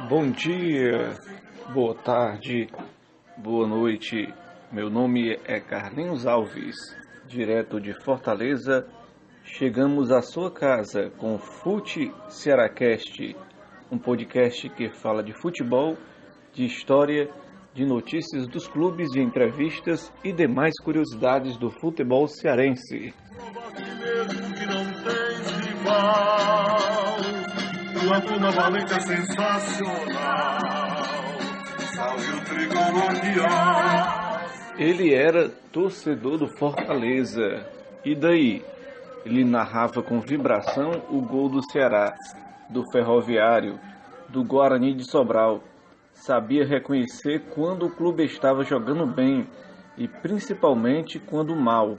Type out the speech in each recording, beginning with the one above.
Bom dia, boa tarde, boa noite. Meu nome é Carlinhos Alves, direto de Fortaleza. Chegamos à sua casa com o Fute Cearacast, um podcast que fala de futebol, de história, de notícias dos clubes, de entrevistas e demais curiosidades do futebol cearense. Tua turma valente é sensacional. Salve o tricolor de ar. Ele era torcedor do Fortaleza. E daí? Ele narrava com vibração o gol do Ceará, do Ferroviário, do Guarani de Sobral. Sabia reconhecer quando o clube estava jogando bem e principalmente quando mal.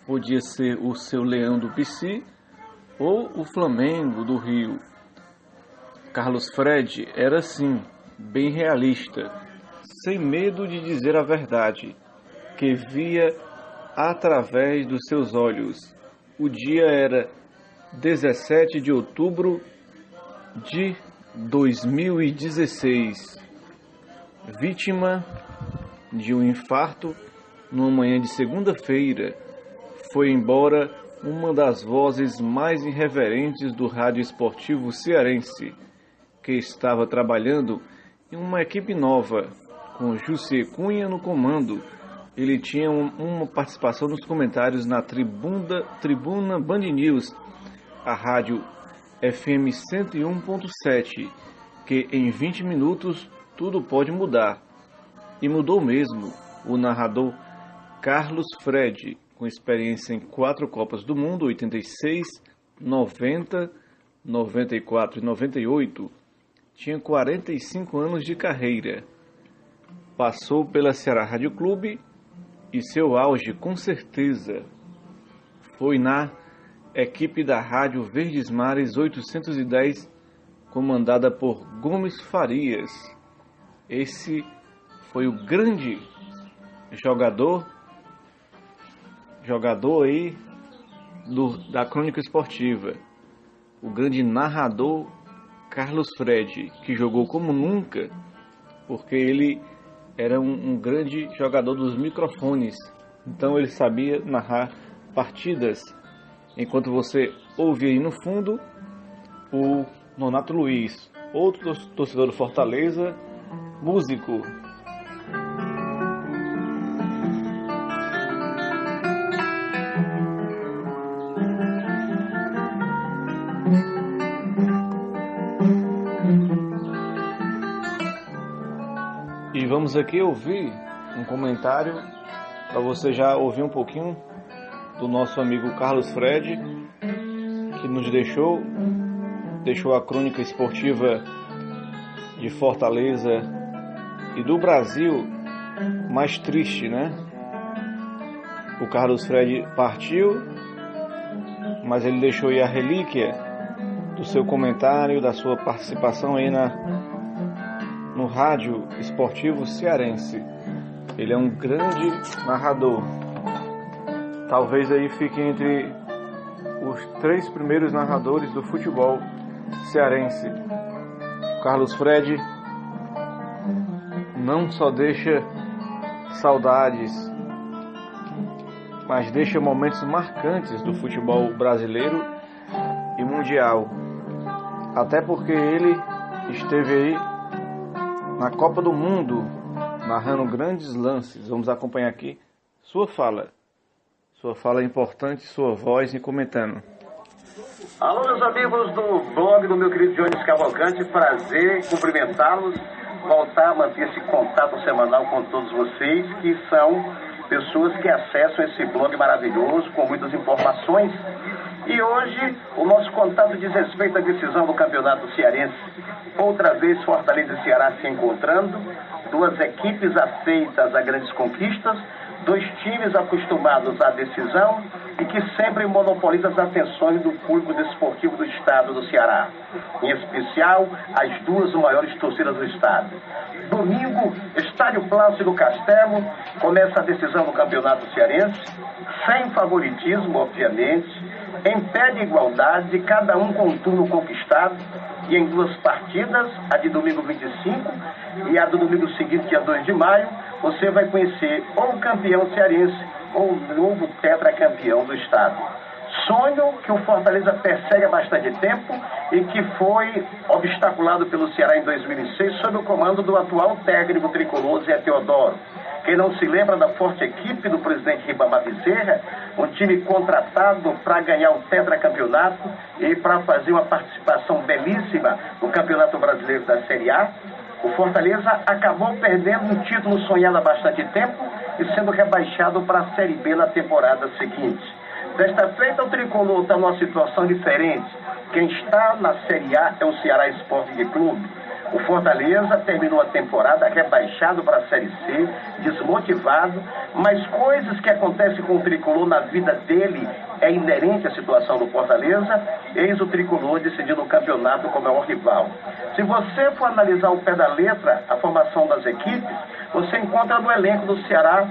Podia ser o seu Leão do Pici ou o Flamengo do Rio. Carlos Fred era assim, bem realista, sem medo de dizer a verdade, que via através dos seus olhos. O dia era 17 de outubro de 2016. Vítima de um infarto numa manhã de segunda-feira, foi embora uma das vozes mais irreverentes do rádio esportivo cearense, que estava trabalhando em uma equipe nova, com José Cunha no comando. Ele tinha uma participação nos comentários na Tribuna Band News, a rádio FM 101.7, que em 20 minutos tudo pode mudar. E mudou mesmo. O narrador Carlos Fred, com experiência em 4 Copas do Mundo, 86, 90, 94 e 98, tinha 45 anos de carreira. Passou pela Ceará Rádio Clube e seu auge, com certeza, foi na equipe da Rádio Verdes Mares 810, comandada por Gomes Farias. Esse foi o grande jogador aí da crônica esportiva, o grande narrador Carlos Fred, que jogou como nunca, porque ele era um grande jogador dos microfones, então ele sabia narrar partidas. Enquanto você ouve aí no fundo o Nonato Luiz, outro torcedor do Fortaleza, músico. E vamos aqui ouvir um comentário para você já ouvir um pouquinho do nosso amigo Carlos Fred, que nos deixou a crônica esportiva de Fortaleza e do Brasil mais triste, né? O Carlos Fred partiu, mas ele deixou aí a relíquia do seu comentário, da sua participação aí no rádio esportivo cearense. Ele é um grande narrador. Talvez aí fique entre os 3 primeiros narradores do futebol cearense. Carlos Fred não só deixa saudades, mas deixa momentos marcantes do futebol brasileiro e mundial. Até porque ele esteve aí na Copa do Mundo, narrando grandes lances. Vamos acompanhar aqui sua fala é importante, sua voz e comentando. Alô, meus amigos do blog do meu querido Jones Cavalcante, prazer cumprimentá-los, voltar a manter esse contato semanal com todos vocês, que são pessoas que acessam esse blog maravilhoso, com muitas informações. E hoje o nosso contato diz respeito à decisão do Campeonato Cearense. Outra vez Fortaleza e Ceará se encontrando, 2 equipes afeitas a grandes conquistas, 2 times acostumados à decisão e que sempre monopolizam as atenções do público desportivo do estado do Ceará, em especial as 2 maiores torcidas do estado. Domingo, Estádio Plácido Castelo, começa a decisão do Campeonato Cearense, sem favoritismo, obviamente, em pé de igualdade, cada um com um turno conquistado, e em 2 partidas, a de domingo 25 e a do domingo seguinte, dia 2 de maio, você vai conhecer ou o campeão cearense ou o novo tetracampeão do estado. Sonho que o Fortaleza persegue há bastante tempo e que foi obstaculado pelo Ceará em 2006 sob o comando do atual técnico tricolor Zé Teodoro. Quem não se lembra da forte equipe do presidente Ribamar Bezerra, um time contratado para ganhar o tetracampeonato e para fazer uma participação belíssima no Campeonato Brasileiro da Série A, o Fortaleza acabou perdendo um título sonhado há bastante tempo e sendo rebaixado para a Série B na temporada seguinte. Desta feita, o tricolor está numa situação diferente. Quem está na Série A é o Ceará Sporting Clube. O Fortaleza terminou a temporada rebaixado para a Série C, desmotivado, mas coisas que acontecem com o tricolor na vida dele é inerente à situação do Fortaleza, eis o tricolor decidindo o campeonato como maior rival. Se você for analisar o pé da letra, a formação das equipes, você encontra no elenco do Ceará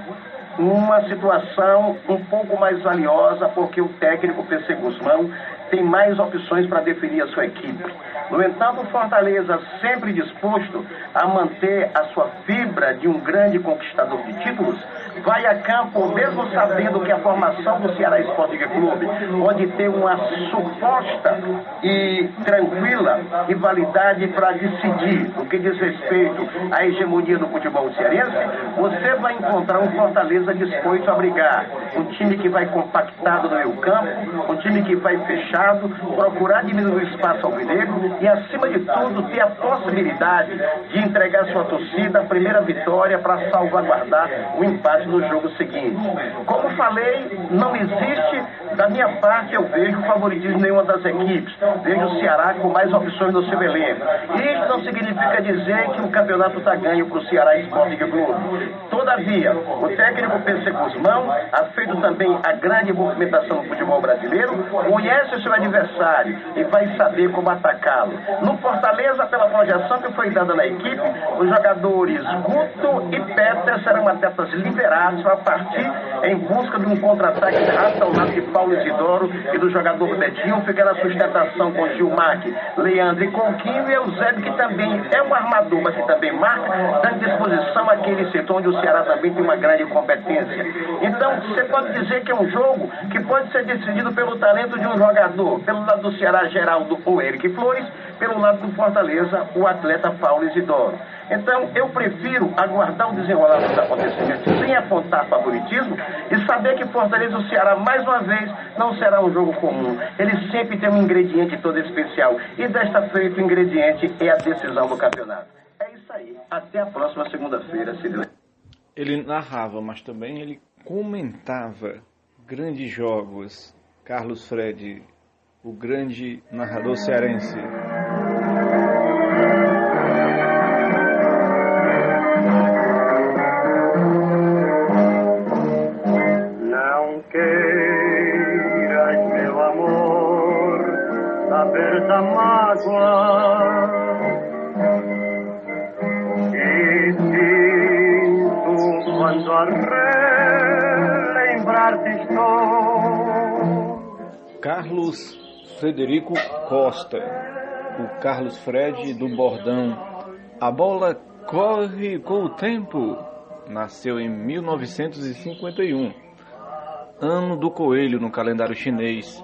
uma situação um pouco mais valiosa, porque o técnico PC Guzmão tem mais opções para definir a sua equipe. No entanto, o Fortaleza, sempre disposto a manter a sua fibra de um grande conquistador de títulos, vai a campo, mesmo sabendo que a formação do Ceará Sporting Clube pode ter uma suposta e tranquila rivalidade para decidir no que diz respeito à hegemonia do futebol cearense, você vai encontrar um Fortaleza disposto a brigar. Um time que vai compactado no meio campo, um time que vai fechado, procurar diminuir o espaço alvinegro e, acima de tudo, ter a possibilidade de entregar à sua torcida a primeira vitória para salvaguardar o empate no jogo seguinte. Como falei, não existe, da minha parte, eu vejo favoritismo em nenhuma das equipes. Vejo o Ceará com mais opções no seu elenco. Isso não significa dizer que o campeonato está ganho para o Ceará Sporting Clube. Todavia, o técnico PC Guzmão ha feito também a grande movimentação no futebol brasileiro, conhece o seu adversário e vai saber como atacá-lo. No Fortaleza, pela projeção que foi dada na equipe, os jogadores Guto e Peter serão atletas liberados a partir em busca de um contra-ataque rápido ao lado de Paulo Isidoro e do jogador Betinho, fica na sustentação com Gilmar, Leandro e Coutinho e Eusébio, que também é um armador, mas que também marca, dando disposição àquele setor onde o Ceará também tem uma grande competência. Então, você pode dizer que é um jogo que pode ser decidido pelo talento de um jogador, pelo lado do Ceará, Geraldo ou Eric Flores, pelo lado do Fortaleza, o atleta Paulo Isidoro. Então, eu prefiro aguardar o desenrolar dos acontecimentos sem apontar favoritismo e saber que Fortaleza e o Ceará, mais uma vez, não será um jogo comum. Ele sempre tem um ingrediente todo especial. E desta feita, o ingrediente é a decisão do campeonato. É isso aí. Até a próxima segunda-feira, Sidney. Ele narrava, mas também ele comentava grandes jogos. Carlos Fred, o grande narrador cearense. Não queiras, meu amor, saber da mágoa que sinto quando a relembrar-te estou. Carlos Frederico Costa, o Carlos Fred do bordão. A bola corre com o tempo. Nasceu em 1951, ano do coelho no calendário chinês.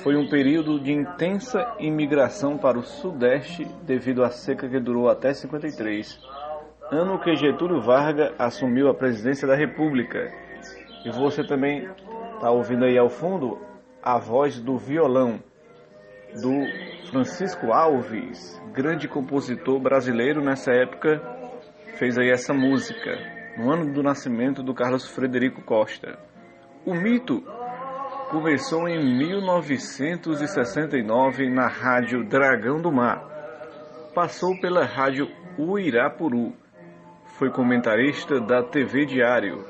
Foi um período de intensa imigração para o Sudeste devido à seca que durou até 53, ano que Getúlio Vargas assumiu a presidência da República. E você também está ouvindo aí ao fundo a voz do violão do Francisco Alves, grande compositor brasileiro nessa época, fez aí essa música, no ano do nascimento do Carlos Frederico Costa. O mito começou em 1969 na Rádio Dragão do Mar. Passou pela Rádio Uirapuru. Foi comentarista da TV Diário.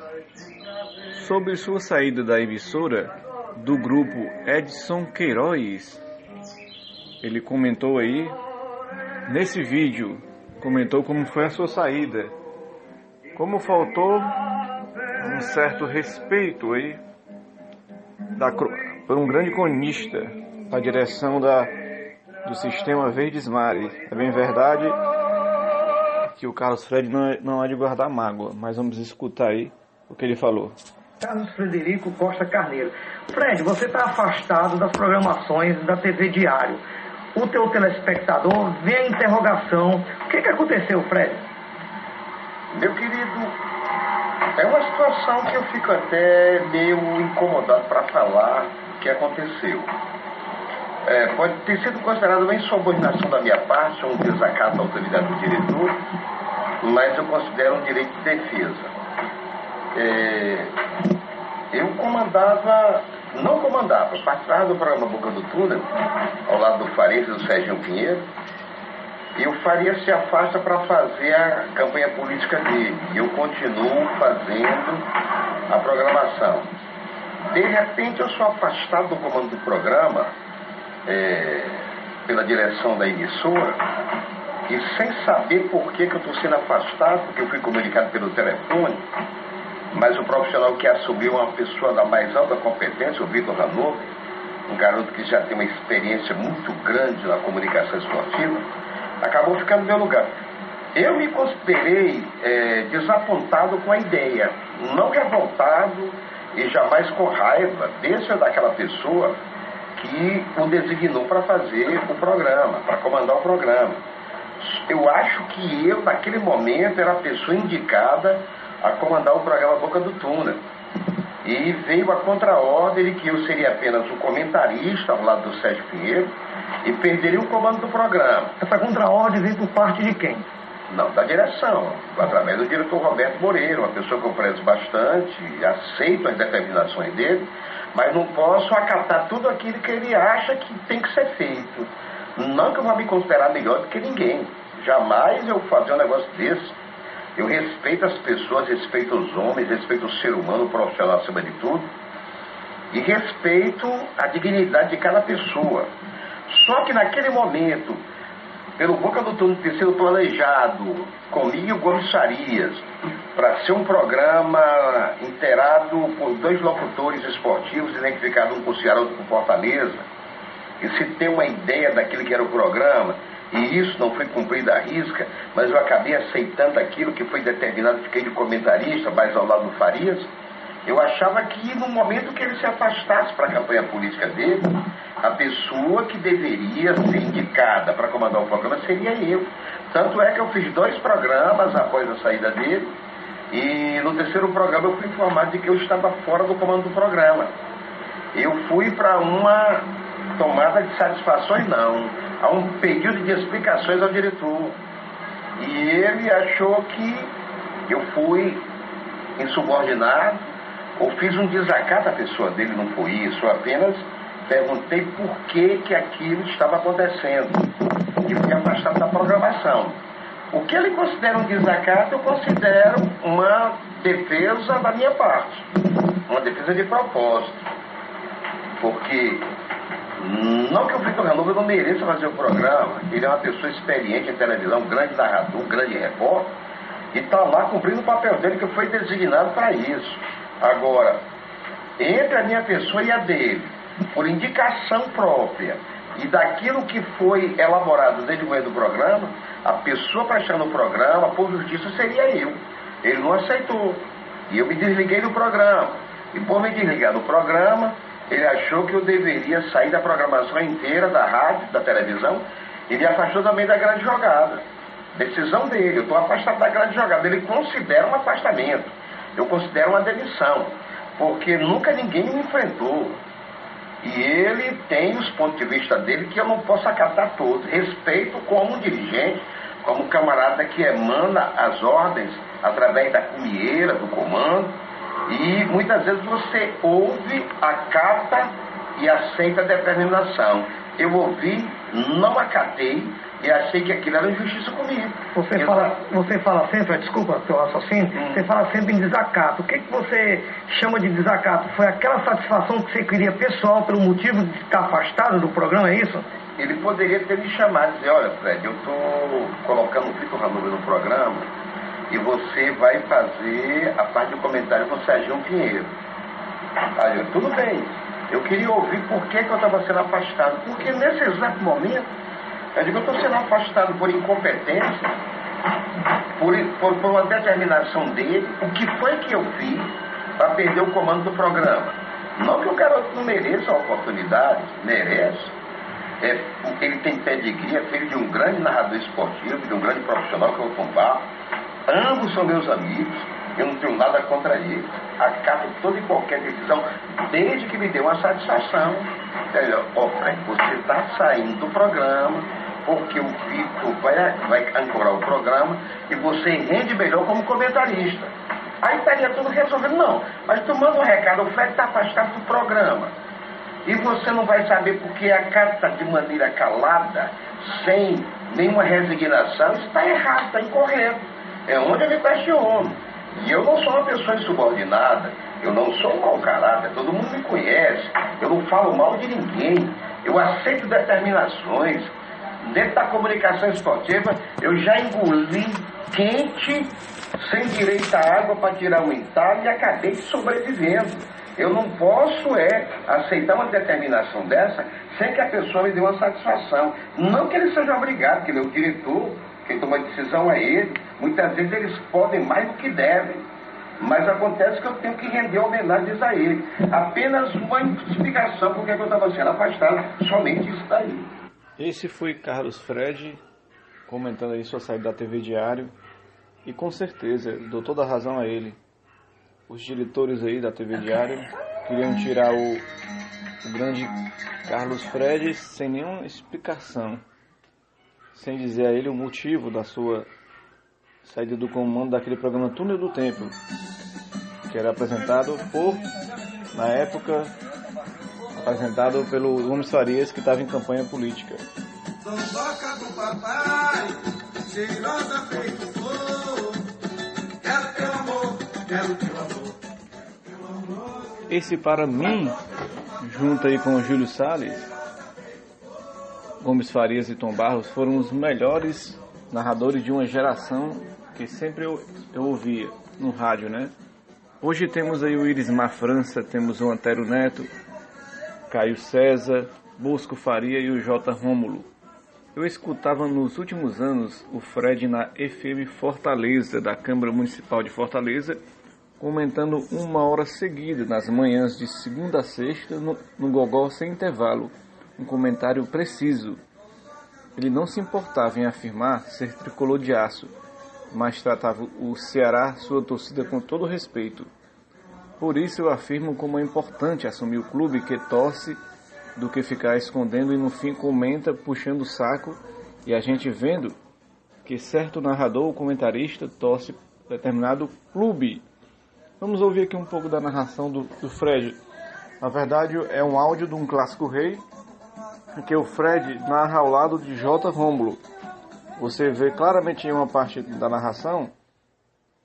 Sobre sua saída da emissora, do grupo Edson Queiroz, ele comentou aí, nesse vídeo, comentou como foi a sua saída, como faltou um certo respeito aí por um grande cronista, a direção da do Sistema Verdes Mares. É bem verdade que o Carlos Fred não é de guardar mágoa, mas vamos escutar aí o que ele falou. Carlos Frederico Costa Carneiro. Fred, você está afastado das programações da TV Diário. O teu telespectador vê a interrogação. O que aconteceu, Fred? Meu querido, é uma situação que eu fico até meio incomodado para falar o que aconteceu. Pode ter sido considerado uma insubordinação da minha parte, um desacato à autoridade do diretor, mas eu considero um direito de defesa. Eu participava do programa Boca do Túnel, ao lado do Farias e do Serginho Pinheiro, e o Farias se afasta para fazer a campanha política dele, e eu continuo fazendo a programação. De repente eu sou afastado do comando do programa, pela direção da emissora, e sem saber por que eu estou sendo afastado, porque eu fui comunicado pelo telefone, mas o profissional que assumiu é uma pessoa da mais alta competência, o Vitor Hanover, um garoto que já tem uma experiência muito grande na comunicação esportiva, acabou ficando no meu lugar. Eu me considerei desapontado com a ideia, não revoltado e jamais com raiva desse ou daquela pessoa que o designou para fazer o programa, para comandar o programa. Eu acho que eu, naquele momento, era a pessoa indicada a comandar o programa Boca do Túnel. E veio a contraordem de que eu seria apenas um comentarista ao lado do Sérgio Pinheiro e perderia o comando do programa. Essa contraordem veio por parte de quem? Não, da direção, através do diretor Roberto Moreira, uma pessoa que eu prezo bastante, aceito as determinações dele, mas não posso acatar tudo aquilo que ele acha que tem que ser feito. Não que eu vá me considerar melhor do que ninguém. Jamais eu fazer um negócio desse. Eu respeito as pessoas, respeito os homens, respeito o ser humano, o profissional acima de tudo. E respeito a dignidade de cada pessoa. Só que naquele momento, pelo Boca do Túnel ter sido planejado comigo e o Gomes Farias, para ser um programa inteirado por 2 locutores esportivos, identificados um por Ceará e outro por Fortaleza, e se ter uma ideia daquilo que era o programa, e isso não foi cumprido à risca, mas eu acabei aceitando aquilo que foi determinado, fiquei de comentarista, mais ao lado do Farias. Eu achava que no momento que ele se afastasse para a campanha política dele, a pessoa que deveria ser indicada para comandar o programa seria eu. Tanto é que eu fiz 2 programas após a saída dele, e no 3º programa eu fui informado de que eu estava fora do comando do programa. Eu fui para uma tomada de satisfações, não, a um pedido de explicações ao diretor. E ele achou que eu fui insubordinado ou fiz um desacato à pessoa dele. Não foi isso, eu apenas perguntei por que aquilo estava acontecendo e fui afastado da programação. O que ele considera um desacato, eu considero uma defesa da minha parte, uma defesa de propósito, porque não que o Vitor Hanover não mereça fazer o programa, ele é uma pessoa experiente em televisão, um grande narrador, um grande repórter, e está lá cumprindo o papel dele, que foi designado para isso. Agora, entre a minha pessoa e a dele, por indicação própria e daquilo que foi elaborado desde o começo do programa, a pessoa prestando o programa, por justiça, seria eu. Ele não aceitou, e eu me desliguei do programa, e por me desligar do programa, ele achou que eu deveria sair da programação inteira, da rádio, da televisão, e me afastou também da grande jogada. Decisão dele, eu estou afastado da grande jogada. Ele considera um afastamento, eu considero uma demissão, porque nunca ninguém me enfrentou. E ele tem os pontos de vista dele que eu não posso acatar todos. Respeito como dirigente, como camarada que emana as ordens através da cumieira, do comando. E muitas vezes você ouve, acata e aceita a determinação. Eu ouvi, não acatei e achei que aquilo era injustiça comigo. Você fala sempre, desculpa o teu raciocínio, você fala sempre em desacato. O que você chama de desacato? Foi aquela satisfação que você queria pessoal pelo motivo de estar afastado do programa, é isso? Ele poderia ter me chamado e dizer, olha Fred, eu estou colocando o Vitor Hanover no programa e você vai fazer a parte do comentário com o Serginho Pinheiro. Aí eu, tudo bem. Eu queria ouvir por que eu estava sendo afastado. Porque nesse exato momento, Eu digo, eu estou sendo afastado por incompetência, por uma determinação dele. O que foi que eu fiz para perder o comando do programa? Não que o garoto não mereça a oportunidade, merece. Ele tem pedigree, é filho de um grande narrador esportivo, de um grande profissional que é o Tom Barros. Ambos são meus amigos, eu não tenho nada contra eles. Acato toda e qualquer decisão, desde que me dê uma satisfação. Fred, você está saindo do programa, porque o Vitor vai ancorar o programa e você rende melhor como comentarista. Aí estaria tudo resolvido. Não, mas tu manda um recado, o Fred está afastado do programa. E você não vai saber porque acata de maneira calada, sem nenhuma resignação, está errado, está incorreto. É onde ele questiona. E eu não sou uma pessoa insubordinada, eu não sou um mau caráter, todo mundo me conhece, eu não falo mal de ninguém, eu aceito determinações. Dentro da comunicação esportiva, eu já engoli quente, sem direito à água para tirar o entalhe e acabei sobrevivendo. Eu não posso aceitar uma determinação dessa sem que a pessoa me dê uma satisfação. Não que ele seja obrigado, que ele é o diretor, quem toma a decisão é ele. Muitas vezes eles podem mais do que devem. Mas acontece que eu tenho que render homenagens a ele. Apenas uma explicação porque eu estava sendo afastado. Somente isso daí. Esse foi Carlos Fred comentando aí sua saída da TV Diário. E com certeza, dou toda a razão a ele. Os diretores aí da TV Diário queriam tirar o grande Carlos Fred sem nenhuma explicação, sem dizer a ele o motivo da sua saída do comando daquele programa Túnel do Tempo, que era apresentado na época, apresentado pelo Gomes Farias, que estava em campanha política. Toca com papai, cheirosa feito flor, quero teu amor, quero teu amor. Esse, para mim, junto aí com o Júlio Salles, Gomes Farias e Tom Barros, foram os melhores narradores de uma geração que sempre eu ouvia no rádio, né? Hoje temos aí o Irismar França, temos o Antero Neto, Caio César, Bosco Faria e o J. Rômulo. Eu escutava nos últimos anos o Fred na FM Fortaleza, da Câmara Municipal de Fortaleza, comentando 1 hora seguida, nas manhãs de segunda a sexta, no gogó sem intervalo, um comentário preciso. Ele não se importava em afirmar ser tricolor de aço, mas tratava o Ceará, sua torcida, com todo respeito. Por isso eu afirmo como é importante assumir o clube que torce, do que ficar escondendo e no fim comenta, puxando o saco, e a gente vendo que certo narrador ou comentarista torce determinado clube. Vamos ouvir aqui um pouco da narração do Fred. Na verdade, é um áudio de um clássico rei, em que o Fred narra ao lado de J. Rômulo. Você vê claramente em uma parte da narração,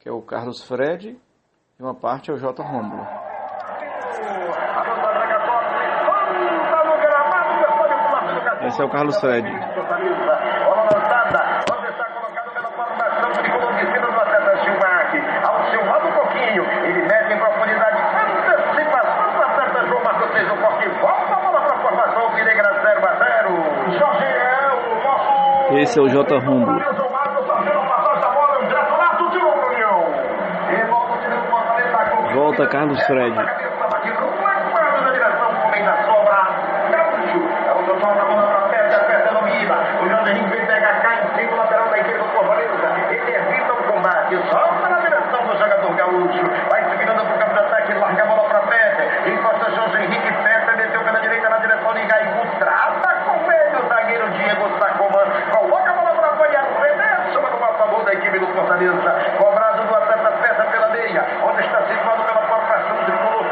que é o Carlos Fred, e uma parte é o J. Rômulo. Esse é o Carlos Fred. Ele mete em profundidade, antecipação do atleta João Marcos fez o corte, volta a bola para a formação, Piregra 0-0. Jorge é o nosso... Esse é o J. Rômulo. Volta Carlos Fred. O Jorge Henrique vem pegar cá em cima, lateral da equipe do Fortaleza. Ele evita o combate, solta na direção do jogador gaúcho. Vai se virando pro campo de ataque, larga a bola pra Pete. Encosta Jorge Henrique, Pete, meteu pela direita na direção de Gaibu. Trata com ele o zagueiro Diego Sacoman. Coloca a bola pra apoiar o Pete. Chama do favor da equipe do Fortaleza. Cobrado do atleta Pete pela meia, onde está situado pela formação de Tulo.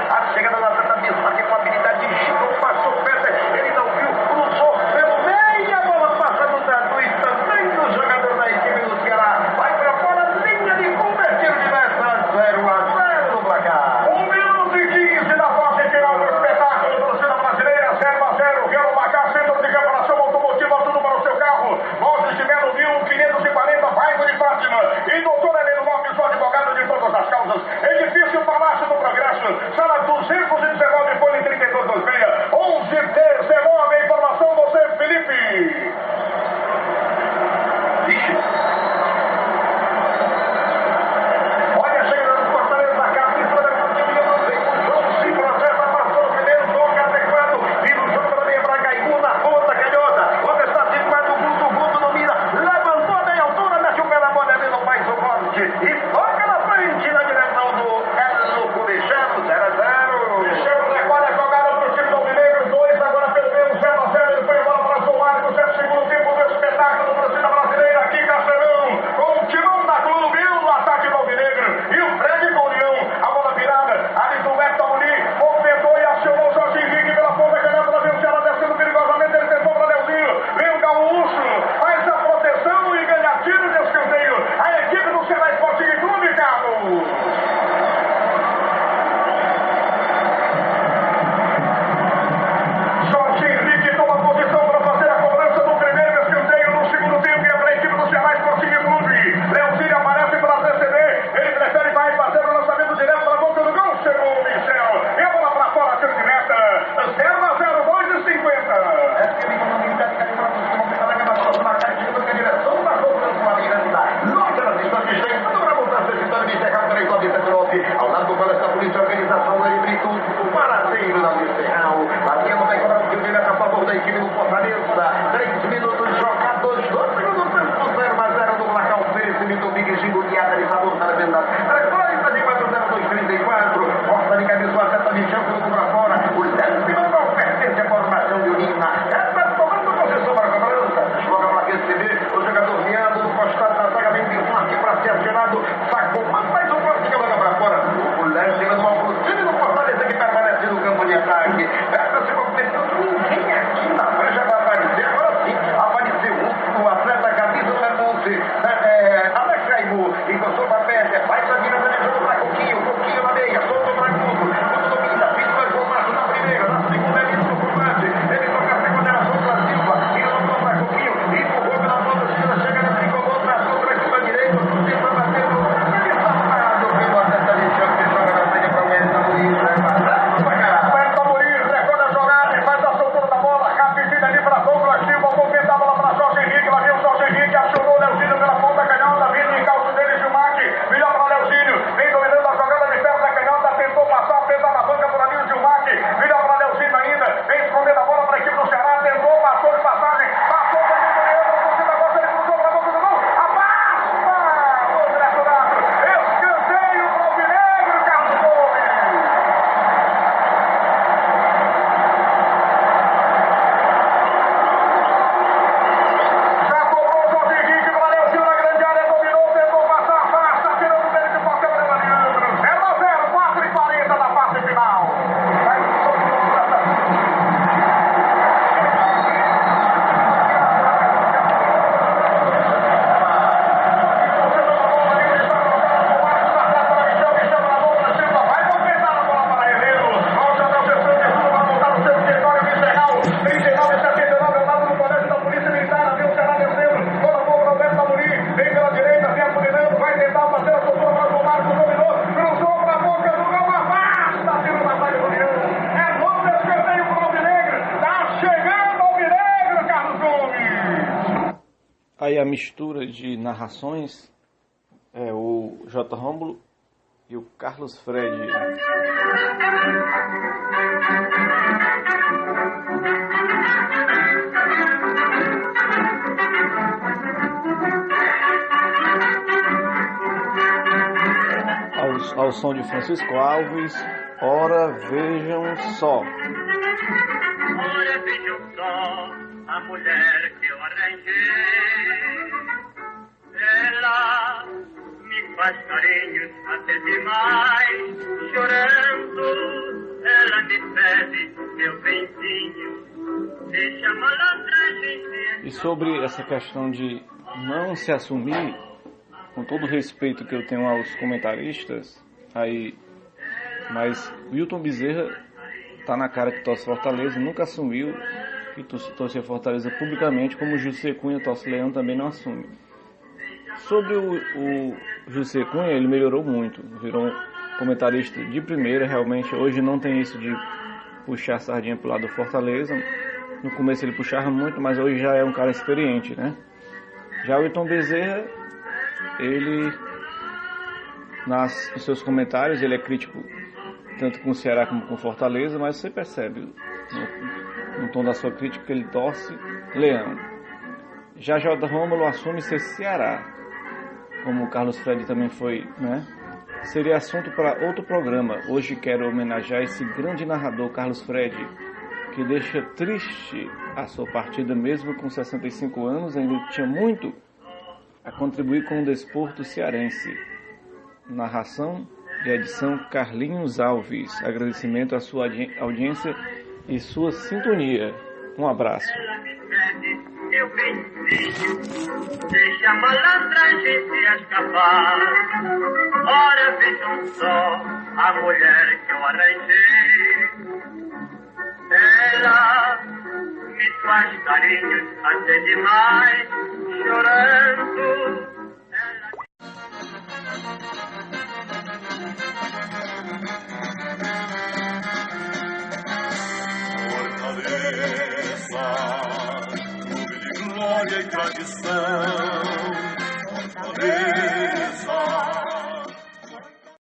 aí a mistura de narrações é o J. Rômulo e o Carlos Fred. Ao som de Francisco Alves, Ora Vejam Só. Ora vejam só a mulher que eu arranjei. Ela me faz carinhos até demais. Chorando, ela me pede meu benzinho. Deixa a malandragem. E sobre essa questão de não se assumir, com todo o respeito que eu tenho aos comentaristas, mas Wilton Bezerra tá na cara que torce Fortaleza, nunca assumiu que torce Fortaleza publicamente, como o José Cunha torce Leão também não assume. Sobre o José Cunha, ele melhorou muito, virou um comentarista de primeira, realmente hoje não tem isso de puxar a sardinha pro lado do Fortaleza. No começo ele puxava muito, mas hoje já é um cara experiente, né? Já o Wilton Bezerra, ele, nos seus comentários, ele é crítico tanto com o Ceará como com o Fortaleza, mas você percebe no tom da sua crítica que ele torce Leão. Já J. Rômulo assume ser Ceará, como o Carlos Fred também foi, né? Seria assunto para outro programa. Hoje quero homenagear esse grande narrador, Carlos Fred, que deixa triste a sua partida mesmo com 65 anos, ainda tinha muito a contribuir com o desporto cearense. Narração e edição Carlinhos Alves. Agradecimento à sua audiência e sua sintonia. Um abraço. Ela me pede meu benzinho. Deixa a malandragem se escapar. Ora vejam só a mulher que eu arranjei. Ela me faz carinhos até demais. Chorando. Fortaleza, clube de glória e tradição.